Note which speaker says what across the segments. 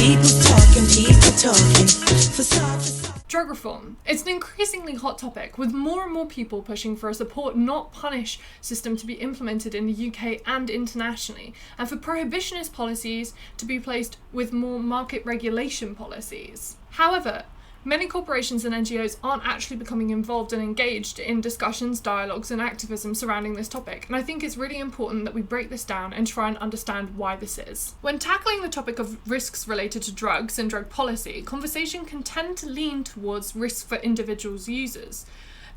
Speaker 1: People talking. Facade.
Speaker 2: Drug reform. It's an increasingly hot topic, with more and more people pushing for a support not punish system to be implemented in the UK and internationally, and for prohibitionist policies to be placed with more market regulation policies. However, many corporations and NGOs aren't actually becoming involved and engaged in discussions, dialogues, and activism surrounding this topic, and I think it's really important that we break this down and try and understand why this is. When tackling the topic of risks related to drugs and drug policy, conversation can tend to lean towards risks for individuals' users.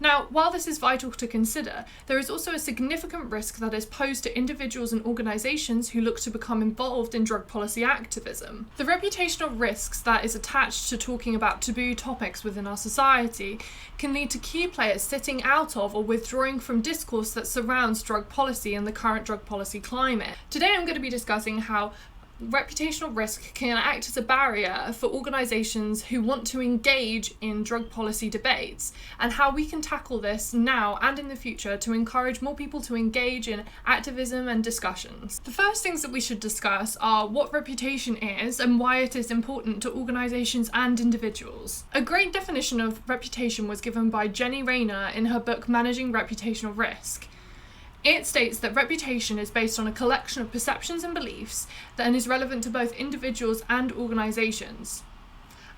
Speaker 2: Now, while this is vital to consider, there is also a significant risk that is posed to individuals and organisations who look to become involved in drug policy activism. The reputational risks that is attached to talking about taboo topics within our society can lead to key players sitting out of or withdrawing from discourse that surrounds drug policy and the current drug policy climate. Today I'm going to be discussing how reputational risk can act as a barrier for organisations who want to engage in drug policy debates, and how we can tackle this now and in the future to encourage more people to engage in activism and discussions. The first things that we should discuss are what reputation is and why it is important to organisations and individuals. A great definition of reputation was given by Jenny Rayner in her book Managing Reputational Risk. It states that reputation is based on a collection of perceptions and beliefs that is relevant to both individuals and organisations.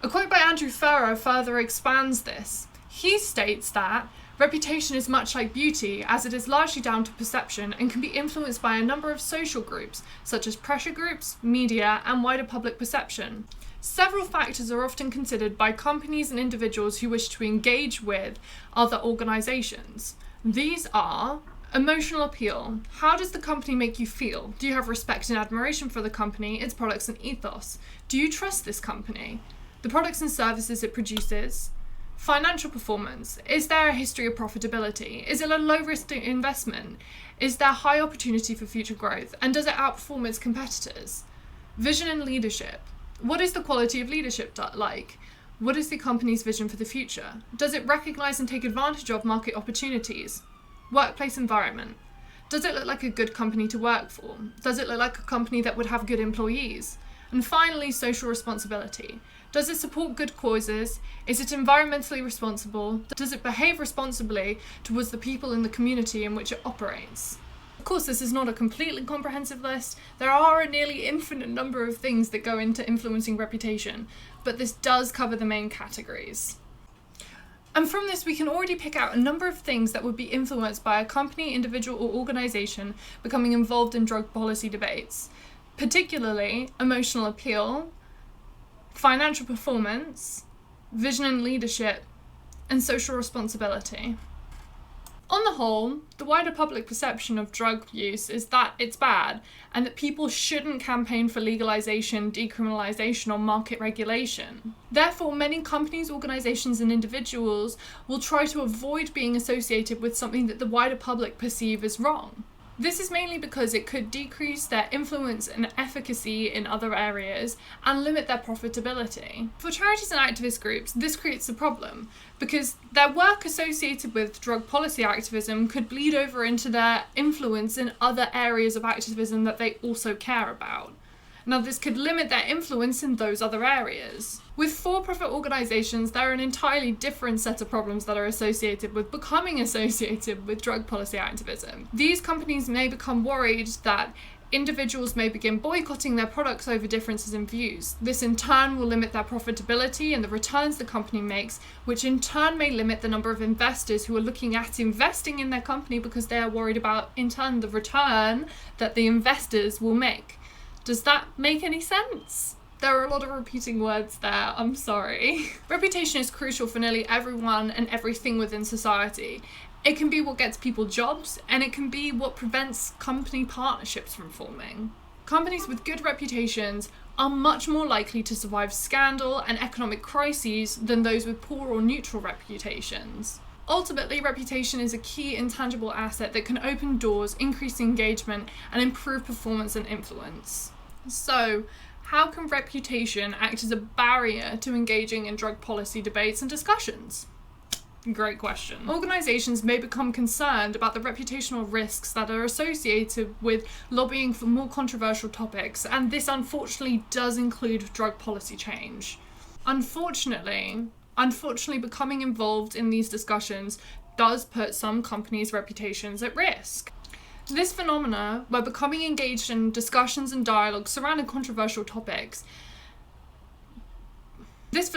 Speaker 2: A quote by Andrew Farrar further expands this. He states that reputation is much like beauty, as it is largely down to perception and can be influenced by a number of social groups, such as pressure groups, media, and wider public perception. Several factors are often considered by companies and individuals who wish to engage with other organisations. These are emotional appeal. How does the company make you feel? Do you have respect and admiration for the company, its products and ethos? Do you trust this company? The products and services it produces? Financial performance. Is there a history of profitability? Is it a low-risk investment? Is there high opportunity for future growth? And does it outperform its competitors? Vision and leadership. What is the quality of leadership like? What is the company's vision for the future? Does it recognise and take advantage of market opportunities? Workplace environment. Does it look like a good company to work for? Does it look like a company that would have good employees? And finally, social responsibility. Does it support good causes? Is it environmentally responsible? Does it behave responsibly towards the people in the community in which it operates? Of course, this is not a completely comprehensive list. There are a nearly infinite number of things that go into influencing reputation, but this does cover the main categories. And from this, we can already pick out a number of things that would be influenced by a company, individual, or organisation becoming involved in drug policy debates, particularly emotional appeal, financial performance, vision and leadership, and social responsibility. On the whole, the wider public perception of drug use is that it's bad and that people shouldn't campaign for legalisation, decriminalisation, or market regulation. Therefore, many companies, organisations, and individuals will try to avoid being associated with something that the wider public perceive as wrong. This is mainly because it could decrease their influence and efficacy in other areas and limit their profitability. For charities and activist groups, this creates a problem because their work associated with drug policy activism could bleed over into their influence in other areas of activism that they also care about. Now, this could limit their influence in those other areas. With for-profit organisations, there are an entirely different set of problems that are associated with becoming associated with drug policy activism. These companies may become worried that individuals may begin boycotting their products over differences in views. This in turn will limit their profitability and the returns the company makes, which in turn may limit the number of investors who are looking at investing in their company because they are worried about, in turn, the return that the investors will make. Does that make any sense? There are a lot of repeating words there, I'm sorry. Reputation is crucial for nearly everyone and everything within society. It can be what gets people jobs, and it can be what prevents company partnerships from forming. Companies with good reputations are much more likely to survive scandal and economic crises than those with poor or neutral reputations. Ultimately, reputation is a key intangible asset that can open doors, increase engagement, and improve performance and influence. So, how can reputation act as a barrier to engaging in drug policy debates and discussions? Great question. Organisations may become concerned about the reputational risks that are associated with lobbying for more controversial topics, and this unfortunately does include drug policy change. Unfortunately, becoming involved in these discussions does put some companies' reputations at risk. This phenomena, where becoming engaged in discussions and dialogues surrounding controversial topics, puts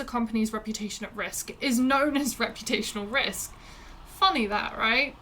Speaker 2: a company's reputation at risk, is known as reputational risk. Funny that, right?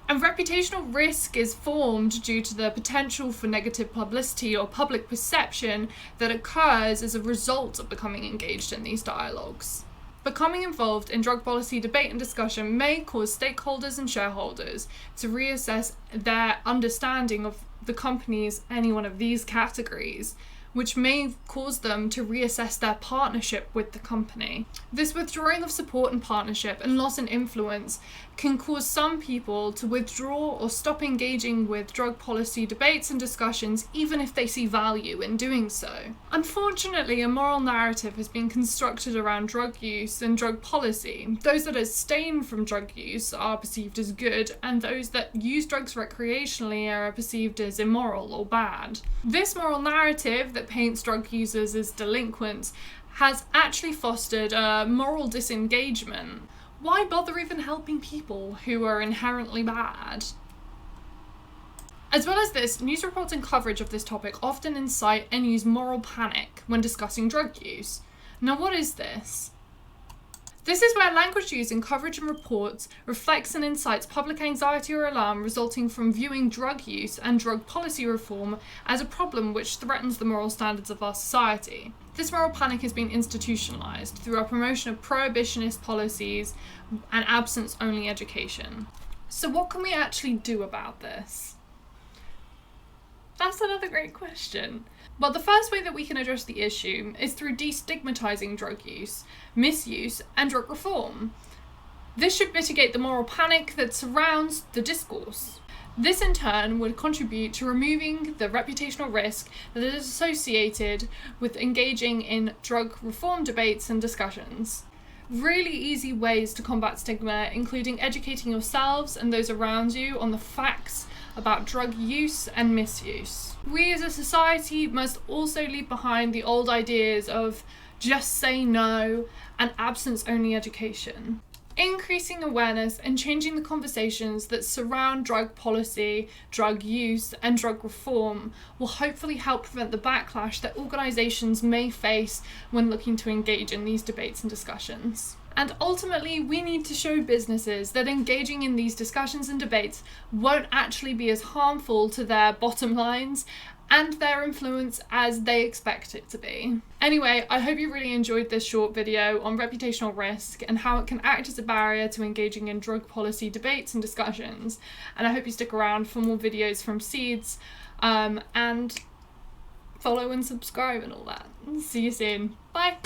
Speaker 2: And reputational risk is formed due to the potential for negative publicity or public perception that occurs as a result of becoming engaged in these dialogues. Becoming involved in drug policy debate and discussion may cause stakeholders and shareholders to reassess their understanding of the company's any one of these categories, which may cause them to reassess their partnership with the company. This withdrawing of support and partnership and loss in influence can cause some people to withdraw or stop engaging with drug policy debates and discussions, even if they see value in doing so. Unfortunately, a moral narrative has been constructed around drug use and drug policy. Those that abstain from drug use are perceived as good, and those that use drugs recreationally are perceived as immoral or bad. This moral narrative that paints drug users as delinquents has actually fostered a moral disengagement. Why bother even helping people who are inherently bad? As well as this, news reports and coverage of this topic often incite and use moral panic when discussing drug use. Now, what is this? This is where language used in coverage and reports reflects and incites public anxiety or alarm resulting from viewing drug use and drug policy reform as a problem which threatens the moral standards of our society. This moral panic has been institutionalised through our promotion of prohibitionist policies and absence-only education. So what can we actually do about this? That's another great question. Well, the first way that we can address the issue is through destigmatising drug use, misuse, and drug reform. This should mitigate the moral panic that surrounds the discourse. This in turn would contribute to removing the reputational risk that is associated with engaging in drug reform debates and discussions. Really easy ways to combat stigma, including educating yourselves and those around you on the facts about drug use and misuse. We as a society must also leave behind the old ideas of just say no and absence-only education. Increasing awareness and changing the conversations that surround drug policy, drug use, and drug reform will hopefully help prevent the backlash that organisations may face when looking to engage in these debates and discussions. And ultimately, we need to show businesses that engaging in these discussions and debates won't actually be as harmful to their bottom lines and their influence as they expect it to be. Anyway, I hope you really enjoyed this short video on reputational risk and how it can act as a barrier to engaging in drug policy debates and discussions. And I hope you stick around for more videos from Seeds, and follow and subscribe and all that. See you soon. Bye!